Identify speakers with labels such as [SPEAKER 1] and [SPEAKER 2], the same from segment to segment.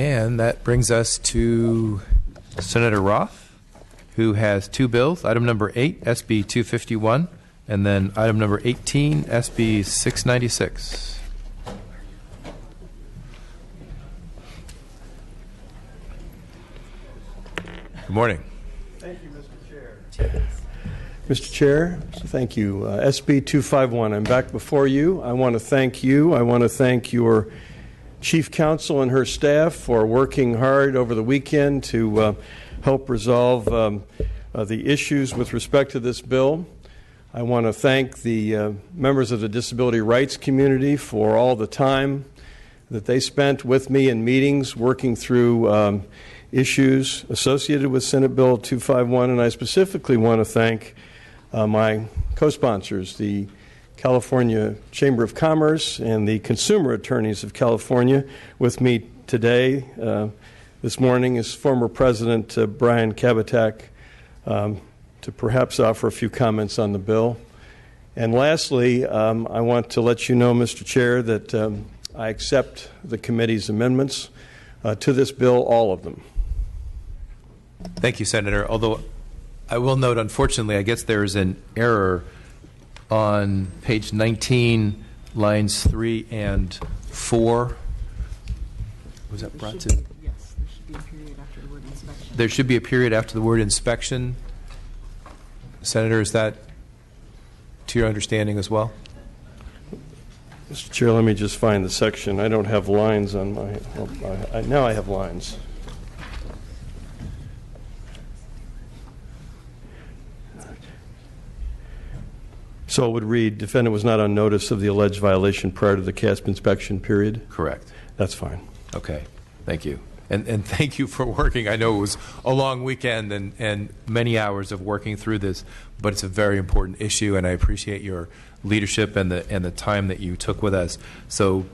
[SPEAKER 1] And that brings us to Senator Roth, who has two bills, item number 8, SB 251, and then item number 18, SB 696. Good morning.
[SPEAKER 2] Thank you, Mr. Chair. Mr. Chair, thank you. SB 251, I'm back before you. I want to thank you. I want to thank your Chief Counsel and her staff for working hard over the weekend to help resolve the issues with respect to this bill. I want to thank the members of the disability rights community for all the time that they spent with me in meetings working through issues associated with Senate Bill 251, and I specifically want to thank my co-sponsors, the California Chamber of Commerce and the Consumer Attorneys of California. With me today, this morning, is former President Brian Kabatak, to perhaps offer a few comments on the bill. And lastly, I want to let you know, Mr. Chair, that I accept the committee's amendments to this bill, all of them.
[SPEAKER 1] Thank you, Senator. Although I will note, unfortunately, I guess there is an error on page 19, lines 3 and 4. Was that brought to?
[SPEAKER 3] Yes, there should be a period after the word inspection.
[SPEAKER 1] There should be a period after the word inspection. Senator, is that to your understanding as well?
[SPEAKER 2] Mr. Chair, let me just find the section. I don't have lines on my, now I have lines. So it would read, defendant was not on notice of the alleged violation prior to the CASP inspection period?
[SPEAKER 1] Correct.
[SPEAKER 2] That's fine.
[SPEAKER 1] Okay. Thank you. And thank you for working. I know it was a long weekend and many hours of working through this, but it's a very important issue, and I appreciate your leadership and the time that you took with us. So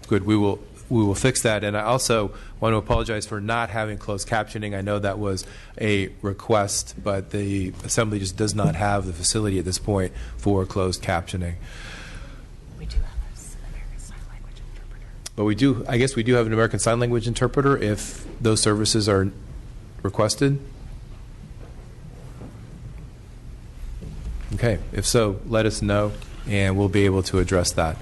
[SPEAKER 1] good. We will fix that. And I also want to apologize for not having closed captioning. I know that was a request, but the Assembly just does not have the facility at this point for closed captioning.
[SPEAKER 3] We do have an American Sign Language interpreter.
[SPEAKER 1] But we do, I guess we do have an American Sign Language interpreter if those services are requested. Okay. If so, let us know, and we'll be able to address that.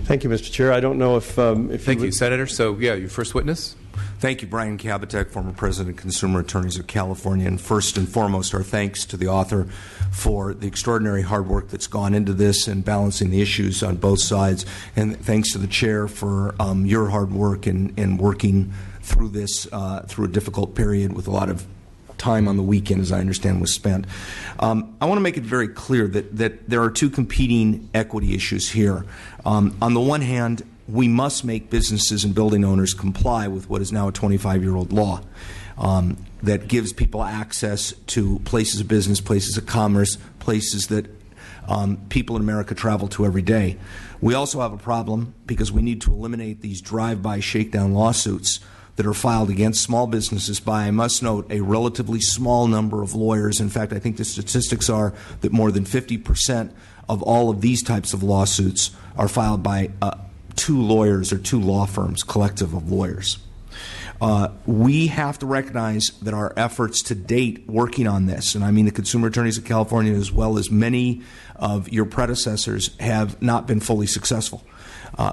[SPEAKER 2] Thank you, Mr. Chair. I don't know if
[SPEAKER 1] Thank you, Senator. So, yeah, your first witness.
[SPEAKER 4] Thank you, Brian Kabatek, former President of Consumer Attorneys of California. And first and foremost, our thanks to the author for the extraordinary hard work that's gone into this and balancing the issues on both sides. And thanks to the Chair for your hard work in working through this, through a difficult period with a lot of time on the weekend, as I understand, was spent. I want to make it very clear that there are two competing equity issues here. On the one hand, we must make businesses and building owners comply with what is now a 25-year-old law that gives people access to places of business, places of commerce, places that people in America travel to every day. We also have a problem because we need to eliminate these drive-by shakedown lawsuits that are filed against small businesses by, I must note, a relatively small number of lawyers. In fact, I think the statistics are that more than 50% of all of these types of lawsuits are filed by two lawyers or two law firms, collective of lawyers. We have to recognize that our efforts to date working on this, and I mean the Consumer Attorneys of California as well as many of your predecessors, have not been fully successful.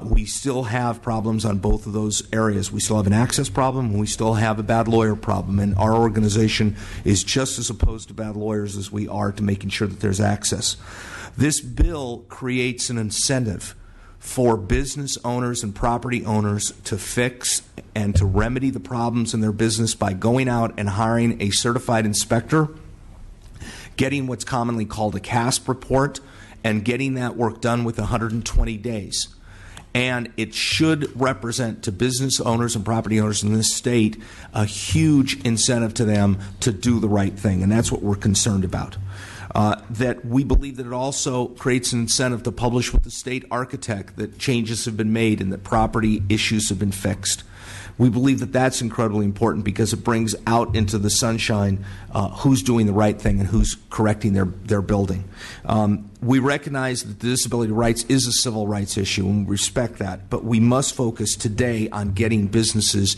[SPEAKER 4] We still have problems on both of those areas. We still have an access problem, and we still have a bad lawyer problem, and our organization is just as opposed to bad lawyers as we are to making sure that there's access. This bill creates an incentive for business owners and property owners to fix and to remedy the problems in their business by going out and hiring a certified inspector, getting what's commonly called a CASP report, and getting that work done within 120 days. And it should represent to business owners and property owners in this state a huge incentive to them to do the right thing, and that's what we're concerned about. That we believe that it also creates an incentive to publish with the state architect that changes have been made and that property issues have been fixed. We believe that that's incredibly important because it brings out into the sunshine who's doing the right thing and who's correcting their building. We recognize that disability rights is a civil rights issue, and we respect that, but we must focus today on getting businesses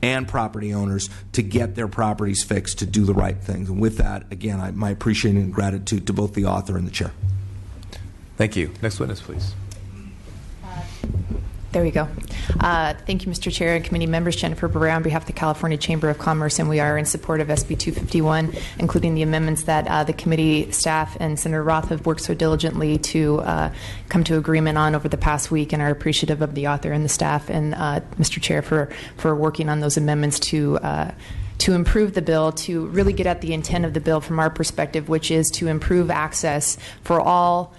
[SPEAKER 4] and property owners to get their properties fixed, to do the right things. And with that, again, my appreciation and gratitude to both the author and the chair.
[SPEAKER 1] Thank you. Next witness, please.
[SPEAKER 3] There we go. Thank you, Mr. Chair and committee members. Jennifer Barrera on behalf of the California Chamber of Commerce, and we are in support of SB 251, including the amendments that the committee staff and Senator Roth have worked so diligently to come to agreement on over the past week, and are appreciative of the author and the staff and Mr. Chair for working on those amendments to improve the bill, to really get at the intent of the bill from our perspective, which is to improve access for all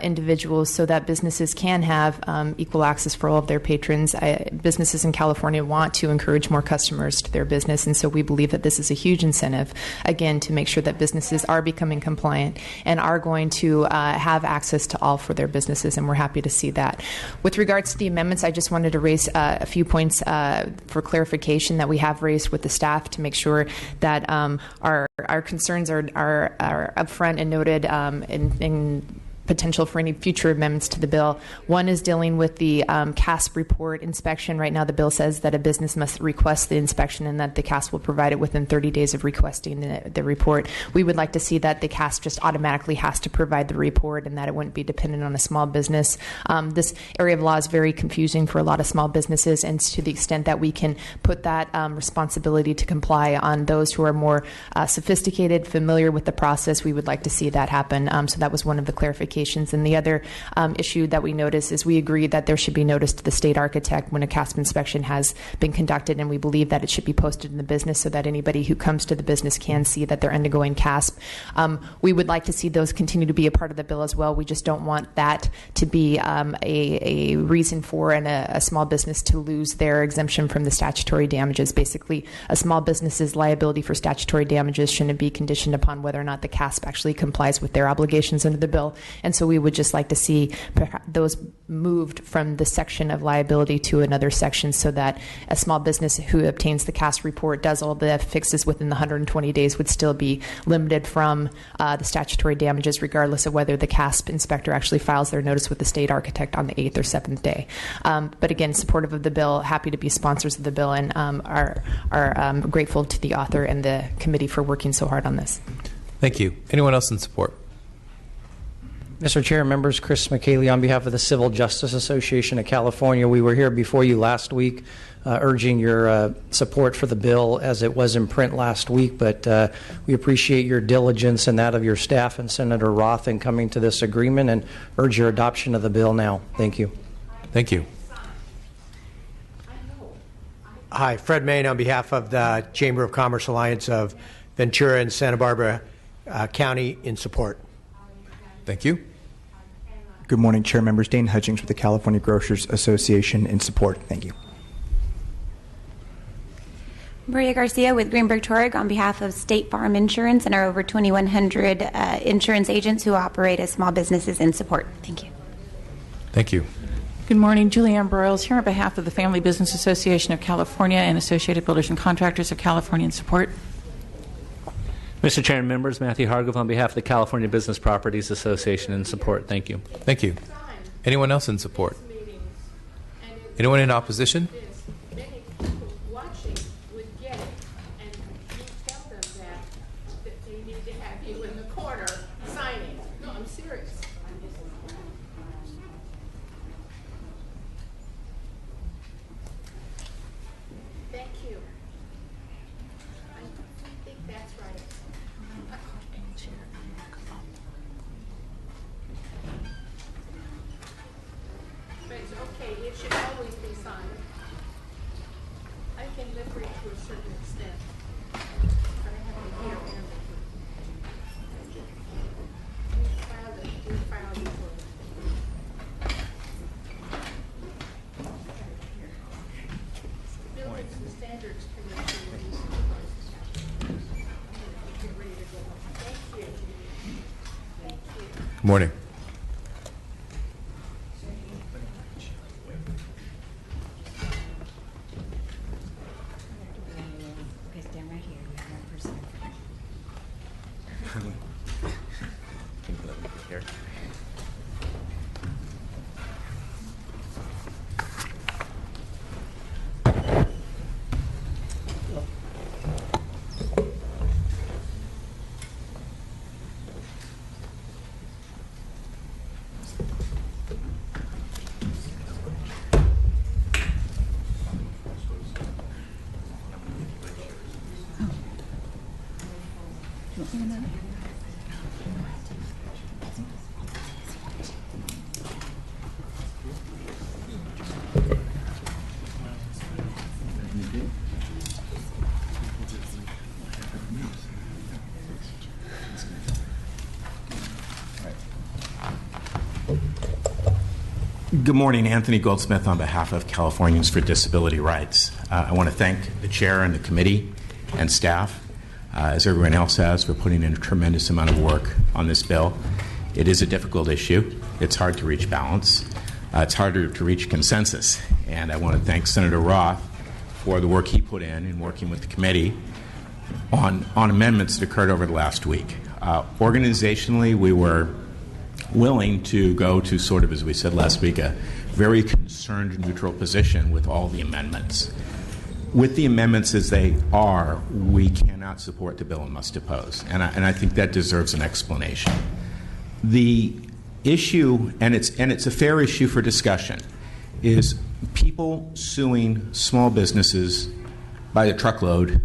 [SPEAKER 3] individuals so that businesses can have equal access for all of their patrons. Businesses in California want to encourage more customers to their business, and so we believe that this is a huge incentive, again, to make sure that businesses are becoming compliant and are going to have access to all for their businesses, and we're happy to see that. With regards to the amendments, I just wanted to raise a few points for clarification that we have raised with the staff to make sure that our concerns are upfront and noted in potential for any future amendments to the bill. One is dealing with the CASP report inspection. Right now, the bill says that a business must request the inspection and that the CASP will provide it within 30 days of requesting the report. We would like to see that the CASP just automatically has to provide the report and that it wouldn't be dependent on a small business. This area of law is very confusing for a lot of small businesses, and to the extent that we can put that responsibility to comply on those who are more sophisticated, familiar with the process, we would like to see that happen. So that was one of the clarifications. And the other issue that we noticed is we agree that there should be notice to the state architect when a CASP inspection has been conducted, and we believe that it should be posted in the business so that anybody who comes to the business can see that they're undergoing CASP. We would like to see those continue to be a part of the bill as well. We just don't want that to be a reason for a small business to lose their exemption from the statutory damages. Basically, a small business's liability for statutory damages shouldn't be conditioned upon whether or not the CASP actually complies with their obligations under the bill. And so we would just like to see those moved from the section of liability to another section so that a small business who obtains the CASP report, does all the fixes within the 120 days, would still be limited from the statutory damages, regardless of whether the CASP inspector actually files their notice with the state architect on the 8th or 7th day. But again, supportive of the bill, happy to be sponsors of the bill, and are grateful to the author and the committee for working so hard on this.
[SPEAKER 1] Thank you. Anyone else in support?
[SPEAKER 5] Mr. Chair, members, Chris McKaylee on behalf of the Civil Justice Association of California. We were here before you last week urging your support for the bill as it was in print last week, but we appreciate your diligence and that of your staff and Senator Roth in coming to this agreement, and urge your adoption of the bill now. Thank you.
[SPEAKER 1] Thank you.
[SPEAKER 6] Hi, Fred Main on behalf of the Chamber of Commerce Alliance of Ventura and Santa Barbara County in support.
[SPEAKER 1] Thank you.
[SPEAKER 7] Good morning, Chair members. Dane Hutchings with the California Grocers Association in support. Thank you.
[SPEAKER 8] Maria Garcia with Greenberg Torg on behalf of State Farm Insurance and our over 2,100 insurance agents who operate as small businesses in support. Thank you.
[SPEAKER 1] Thank you.
[SPEAKER 9] Good morning. Julianne Broyles here on behalf of the Family Business Association of California and Associated Builders and Contractors of California in support.
[SPEAKER 10] Mr. Chair and members, Matthew Hargrove on behalf of the California Business Properties Association in support. Thank you.
[SPEAKER 1] Thank you. Anyone else in support? Anyone in opposition?
[SPEAKER 11] Many people watching would get it, and you tell them that they need to have you in the corner signing. No, I'm serious. Thank you. I think that's right. But it's okay. It should always be signed. I can live with it to a certain extent. But I have to hear everything. We filed it for Buildings and Standards Commission. Get ready to go home. Thank you. Thank you.
[SPEAKER 1] Good morning.
[SPEAKER 12] Good morning, Anthony Goldsmith on behalf of Californians for Disability Rights. I want to thank the chair and the committee and staff, as everyone else has, for putting in a tremendous amount of work on this bill. It is a difficult issue. It's hard to reach balance. It's harder to reach consensus. And I want to thank Senator Roth for the work he put in working with the committee on amendments that occurred over the last week. Organizationally, we were willing to go to sort of, as we said last week, a very concerned neutral position with all the amendments. With the amendments as they are, we cannot support the bill and must oppose. And I think that deserves an explanation. The issue, and it's a fair issue for discussion, is people suing small businesses by the truckload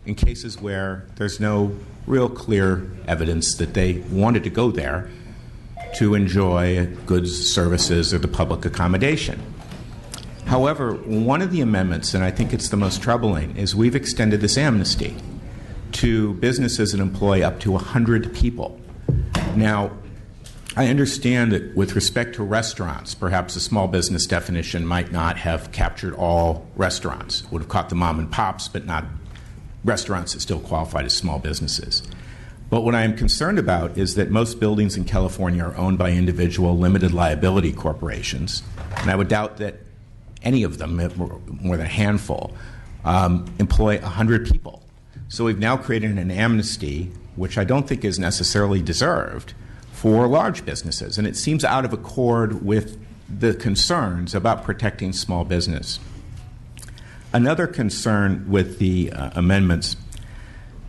[SPEAKER 12] in cases where there's no real clear evidence that they wanted to go there to enjoy goods, services, or the public accommodation. However, one of the amendments, and I think it's the most troubling, is we've extended this amnesty to businesses that employ up to 100 people. Now, I understand that with respect to restaurants, perhaps the small business definition might not have captured all restaurants. It would have caught the mom and pops, but not restaurants that still qualified as small businesses. But what I am concerned about is that most buildings in California are owned by individual limited liability corporations, and I would doubt that any of them, more than a handful, employ 100 people. So we've now created an amnesty, which I don't think is necessarily deserved, for large businesses, and it seems out of accord with the concerns about protecting small business. Another concern with the amendments,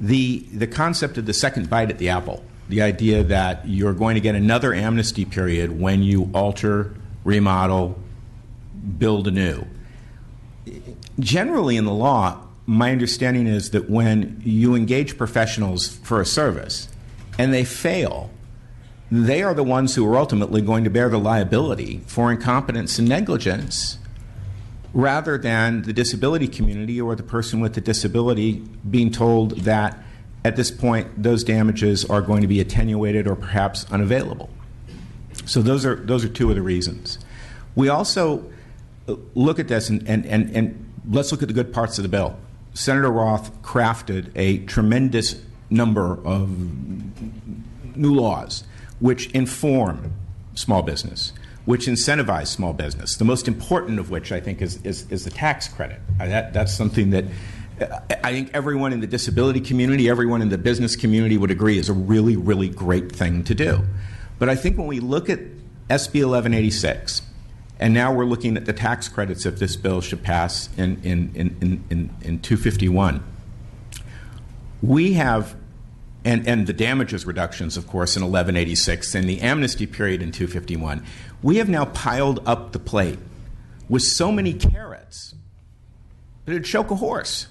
[SPEAKER 12] the concept of the second bite at the apple, the idea that you're going to get another amnesty period when you alter, remodel, build anew. Generally in the law, my understanding is that when you engage professionals for a service and they fail, they are the ones who are ultimately going to bear the liability for incompetence and negligence, rather than the disability community or the person with the disability being told that at this point those damages are going to be attenuated or perhaps unavailable. So those are two of the reasons. We also look at this, and let's look at the good parts of the bill. Senator Roth crafted a tremendous number of new laws which inform small business, which incentivize small business, the most important of which I think is the tax credit. That's something that I think everyone in the disability community, everyone in the business community would agree is a really, really great thing to do. But I think when we look at SB 1186, and now we're looking at the tax credits if this bill should pass in 251, we have, and the damages reductions, of course, in 1186, and the amnesty period in 251, we have now piled up the plate with so many carrots that it'd choke a horse.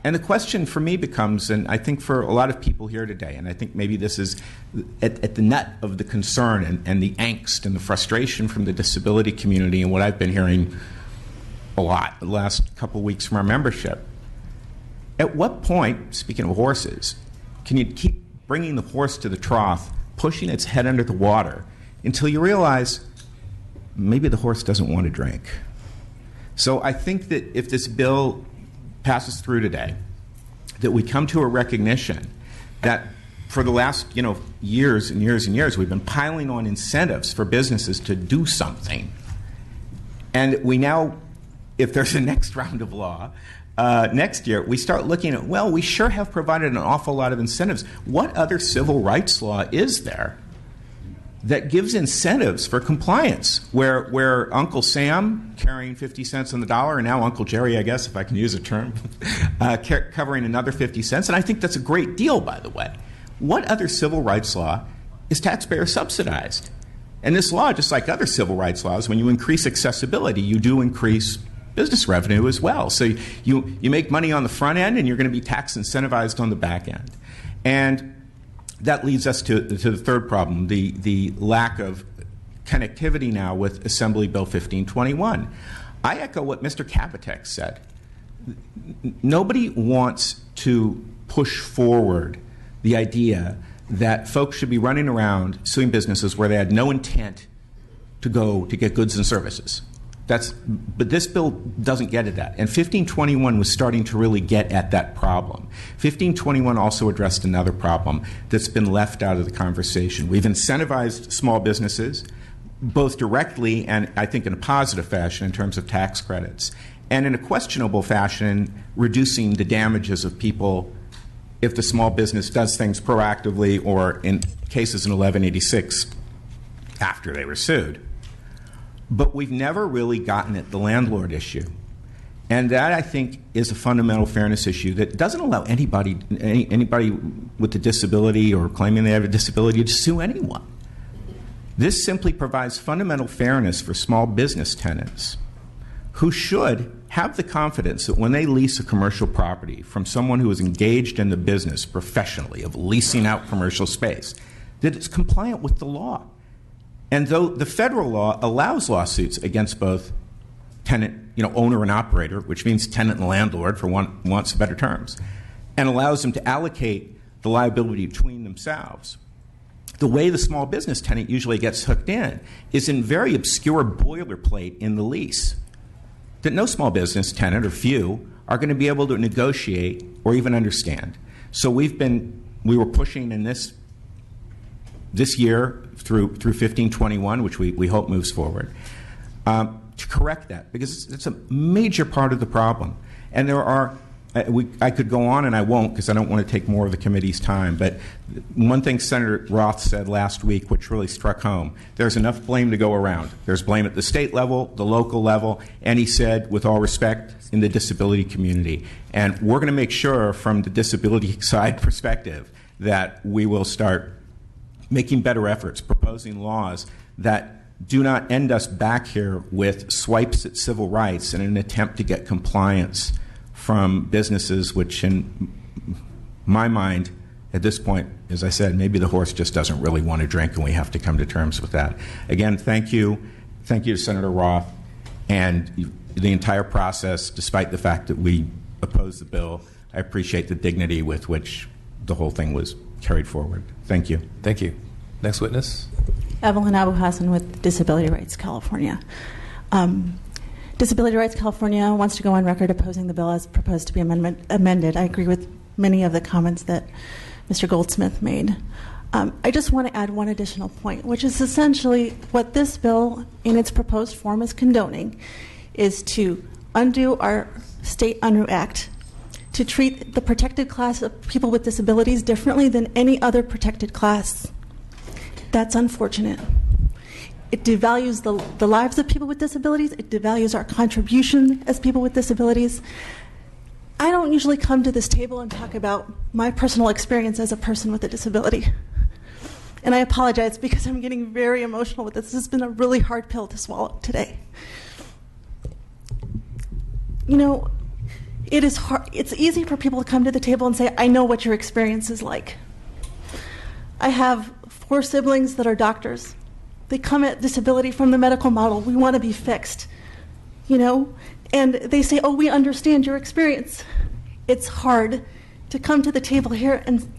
[SPEAKER 12] And the question for me becomes, and I think for a lot of people here today, and I think maybe this is at the nut of the concern and the angst and the frustration from the disability community and what I've been hearing a lot the last couple of weeks from our membership. At what point, speaking of horses, can you keep bringing the horse to the trough, pushing its head under the water, until you realize maybe the horse doesn't want to drink? So I think that if this bill passes through today, that we come to a recognition that for the last years and years and years, we've been piling on incentives for businesses to do something. And we now, if there's a next round of law, next year, we start looking at, well, we sure have provided an awful lot of incentives. What other civil rights law is there that gives incentives for compliance, where Uncle Sam carrying 50 cents on the dollar, and now Uncle Jerry, I guess, if I can use a term, covering another 50 cents. And I think that's a great deal, by the way. What other civil rights law is taxpayer subsidized? And this law, just like other civil rights laws, when you increase accessibility, you do increase business revenue as well. So you make money on the front end, and you're going to be tax incentivized on the back end. And that leads us to the third problem, the lack of connectivity now with Assembly Bill 1521. I echo what Mr. Kabatek said. Nobody wants to push forward the idea that folks should be running around suing businesses where they had no intent to go to get goods and services. But this bill doesn't get at that. And 1521 was starting to really get at that problem. 1521 also addressed another problem that's been left out of the conversation. We've incentivized small businesses, both directly and I think in a positive fashion in terms of tax credits, and in a questionable fashion, reducing the damages of people if the small business does things proactively or in cases in 1186 after they were sued. But we've never really gotten at the landlord issue. And that, I think, is a fundamental fairness issue that doesn't allow anybody with a disability or claiming they have a disability to sue anyone. This simply provides fundamental fairness for small business tenants who should have the confidence that when they lease a commercial property from someone who is engaged in the business professionally of leasing out commercial space, that it's compliant with the law. And though the federal law allows lawsuits against both tenant, owner and operator, which means tenant and landlord for wants of better terms, and allows them to allocate the liability between themselves, the way the small business tenant usually gets hooked in is in very obscure boilerplate in the lease that no small business tenant or few are going to be able to negotiate or even understand. So we were pushing in this year through 1521, which we hope moves forward, to correct that, because it's a major part of the problem. And there are, I could go on and I won't because I don't want to take more of the committee's time, but one thing Senator Roth said last week which really struck home, there's enough blame to go around. There's blame at the state level, the local level, and he said, with all respect, in the disability community. And we're going to make sure from the disability side perspective that we will start making better efforts, proposing laws that do not end us back here with swipes at civil rights in an attempt to get compliance from businesses which, in my mind, at this point, as I said, maybe the horse just doesn't really want to drink, and we have to come to terms with that. Again, thank you. Thank you to Senator Roth and the entire process, despite the fact that we opposed the bill. I appreciate the dignity with which the whole thing was carried forward. Thank you.
[SPEAKER 1] Thank you. Next witness.
[SPEAKER 13] Evelyn Abu Hassan with Disability Rights California. Disability Rights California wants to go on record opposing the bill as proposed to be amended. I agree with many of the comments that Mr. Goldsmith made. I just want to add one additional point, which is essentially what this bill in its proposed form is condoning is to undo our State Unruh Act to treat the protected class of people with disabilities differently than any other protected class. That's unfortunate. It devalues the lives of people with disabilities. It devalues our contribution as people with disabilities. I don't usually come to this table and talk about my personal experience as a person with a disability. And I apologize because I'm getting very emotional with this. This has been a really hard pill to swallow today. It is hard. It's easy for people to come to the table and say, I know what your experience is like. I have 4 siblings that are doctors. They come at disability from the medical model. We want to be fixed, and they say, oh, we understand your experience. It's hard to come to the table here and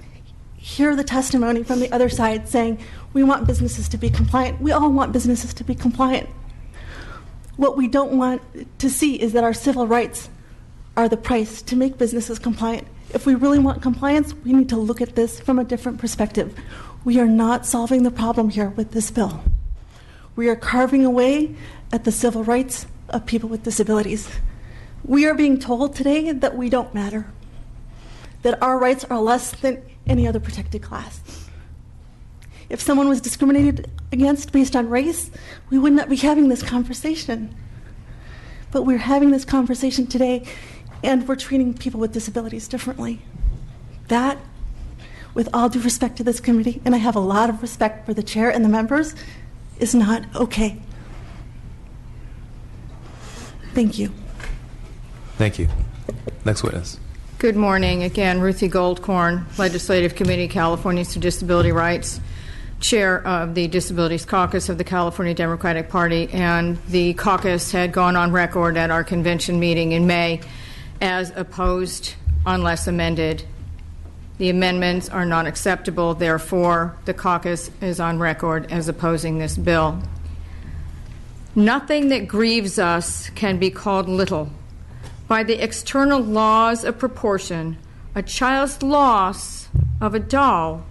[SPEAKER 13] hear the testimony from the other side saying, we want businesses to be compliant. We all want businesses to be compliant. What we don't want to see is that our civil rights are the price to make businesses compliant. If we really want compliance, we need to look at this from a different perspective. We are not solving the problem here with this bill. We are carving away at the civil rights of people with disabilities. We are being told today that we don't matter, that our rights are less than any other protected class. If someone was discriminated against based on race, we would not be having this conversation. But we're having this conversation today, and we're treating people with disabilities differently. That, with all due respect to this committee, and I have a lot of respect for the chair and the members, is not okay. Thank you.
[SPEAKER 1] Thank you. Next witness.
[SPEAKER 14] Good morning. Again, Ruthie Goldkorn, Legislative Committee, Californians for Disability Rights, Chair of the Disabilities Caucus of the California Democratic Party, and the caucus had gone on record at our convention meeting in May as opposed unless amended. The amendments are not acceptable, therefore the caucus is on record as opposing this bill. Nothing that grieves us can be called little. By the external laws of proportion, a child's loss of a doll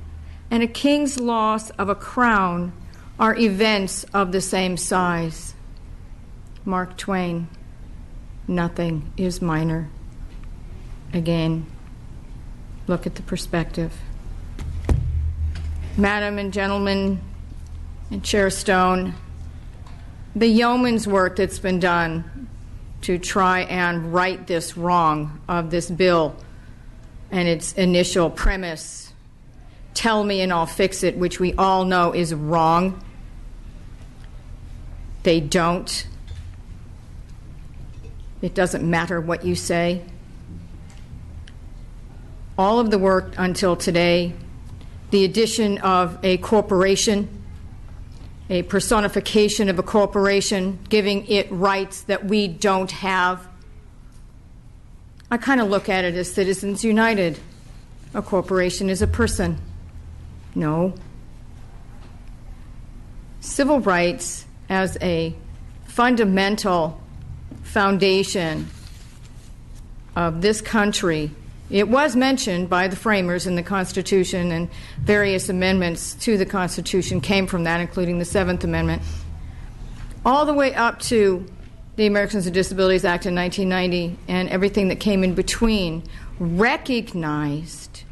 [SPEAKER 14] and a king's loss of a crown are events of the same size. Mark Twain, nothing is minor. Again, look at the perspective. Madam and gentlemen, and Chair Stone, the yeoman's work that's been done to try and right this wrong of this bill and its initial premise, tell me and I'll fix it, which we all know is wrong. They don't. It doesn't matter what you say. All of the work until today, the addition of a corporation, a personification of a corporation, giving it rights that we don't have. I kind of look at it as Citizens United. A corporation is a person. No. Civil rights as a fundamental foundation of this country. It was mentioned by the framers in the Constitution, and various amendments to the Constitution came from that, including the 7th Amendment, all the way up to the Americans with Disabilities Act in 1990 and everything that came in between, recognized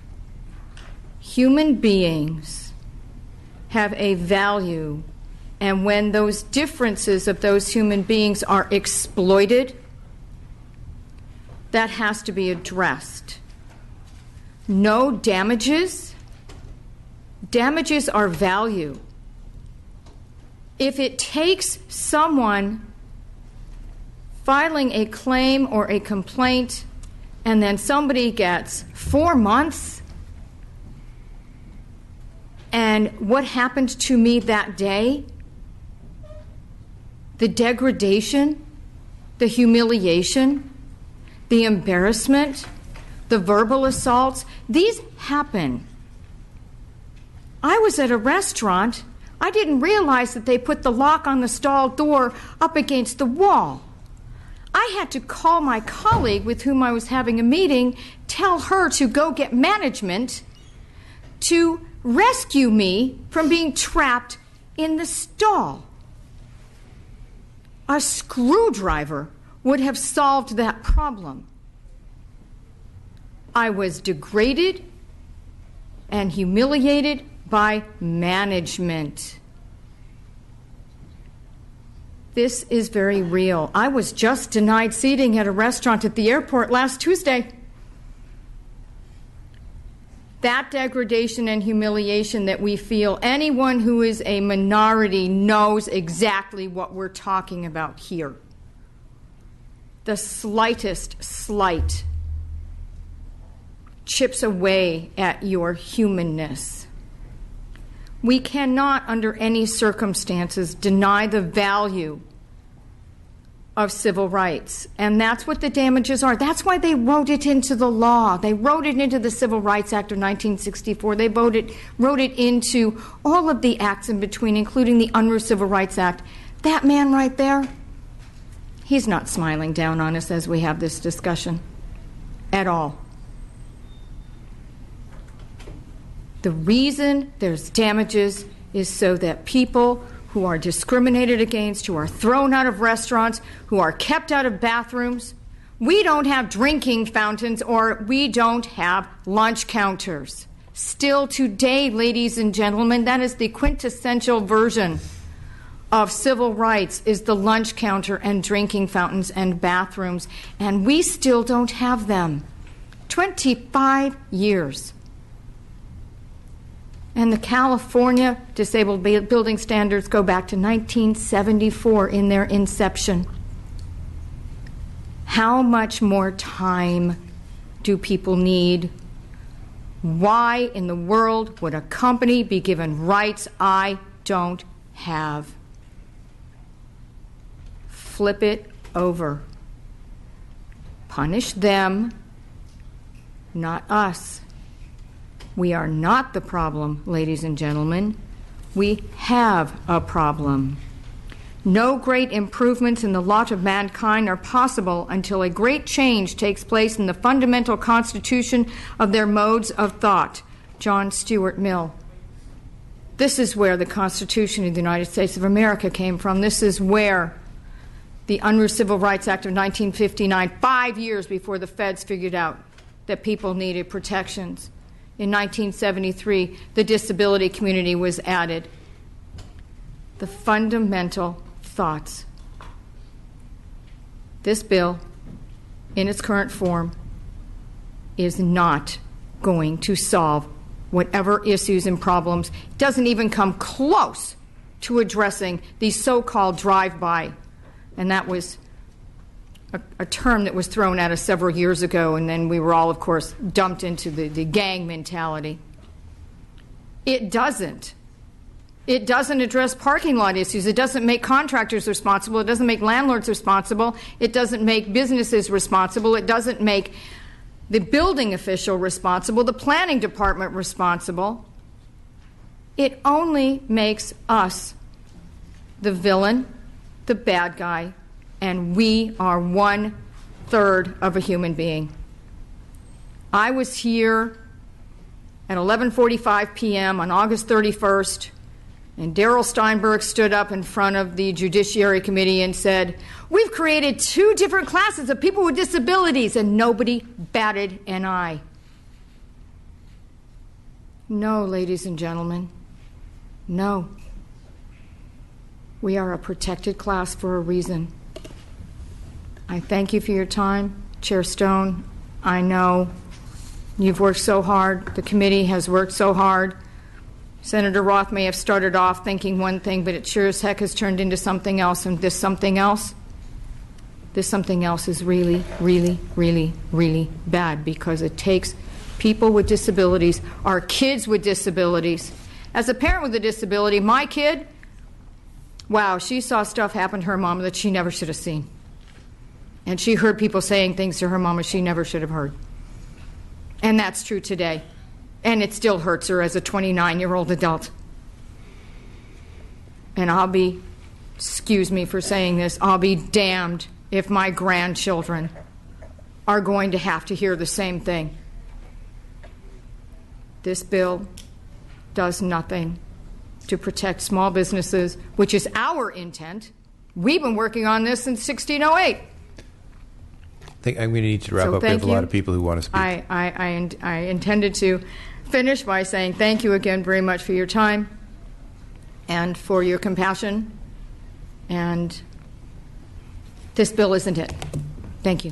[SPEAKER 14] human beings have a value, and when those differences of those human beings are exploited, that has to be addressed. No damages. Damages are value. If it takes someone filing a claim or a complaint and then somebody gets 4 months, and what happened to me that day, the degradation, the humiliation, the embarrassment, the verbal assaults, these happen. I was at a restaurant. I didn't realize that they put the lock on the stall door up against the wall. I had to call my colleague with whom I was having a meeting, tell her to go get management to rescue me from being trapped in the stall. A screwdriver would have solved that problem. I was degraded and humiliated by management. This is very real. I was just denied seating at a restaurant at the airport last Tuesday. That degradation and humiliation that we feel, anyone who is a minority knows exactly what we're talking about here. The slightest slight chips away at your humanness. We cannot, under any circumstances, deny the value of civil rights. And that's what the damages are. That's why they wrote it into the law. They wrote it into the Civil Rights Act of 1964. They wrote it into all of the acts in between, including the Unruh Civil Rights Act. That man right there, he's not smiling down on us as we have this discussion at all. The reason there's damages is so that people who are discriminated against, who are thrown out of restaurants, who are kept out of bathrooms, we don't have drinking fountains or we don't have lunch counters. Still today, ladies and gentlemen, that is the quintessential version of civil rights, is the lunch counter and drinking fountains and bathrooms, and we still don't have them. 25 years. And the California Disabled Building Standards go back to 1974 in their inception. How much more time do people need? Why in the world would a company be given rights I don't have? Flip it over. Punish them, not us. We are not the problem, ladies and gentlemen. We have a problem. No great improvements in the lot of mankind are possible until a great change takes place in the fundamental constitution of their modes of thought. John Stuart Mill. This is where the Constitution of the United States of America came from. This is where the Unruh Civil Rights Act of 1959, 5 years before the feds figured out that people needed protections. In 1973, the disability community was added. The fundamental thoughts. This bill, in its current form, is not going to solve whatever issues and problems. It doesn't even come close to addressing the so-called drive-by. And that was a term that was thrown at us several years ago, and then we were all, of course, dumped into the gang mentality. It doesn't. It doesn't address parking lot issues. It doesn't make contractors responsible. It doesn't make landlords responsible. It doesn't make businesses responsible. It doesn't make the building official responsible, the planning department responsible. It only makes us the villain, the bad guy, and we are 1/3 of a human being. I was here at 11:45 p.m. on August 31st, and Darrell Steinberg stood up in front of the Judiciary Committee and said, "We've created 2 different classes of people with disabilities," and nobody batted an eye. No, ladies and gentlemen, no. We are a protected class for a reason. I thank you for your time. Chair Stone, I know you've worked so hard. The committee has worked so hard. Senator Roth may have started off thinking one thing, but it sure as heck has turned into something else. And this something else is really, really, really, really bad, because it takes people with disabilities, our kids with disabilities. As a parent with a disability, my kid, wow, she saw stuff happen to her mama that she never should have seen. And she heard people saying things to her mama she never should have heard. And that's true today. And it still hurts her as a 29-year-old adult. And I'll be, excuse me for saying this, I'll be damned if my grandchildren are going to have to hear the same thing. This bill does nothing to protect small businesses, which is our intent. We've been working on this since 1608.
[SPEAKER 1] I think I'm going to need to wrap up. We have a lot of people who want to speak.
[SPEAKER 14] I intended to finish by saying thank you again very much for your time and for your compassion. And this bill isn't it. Thank you.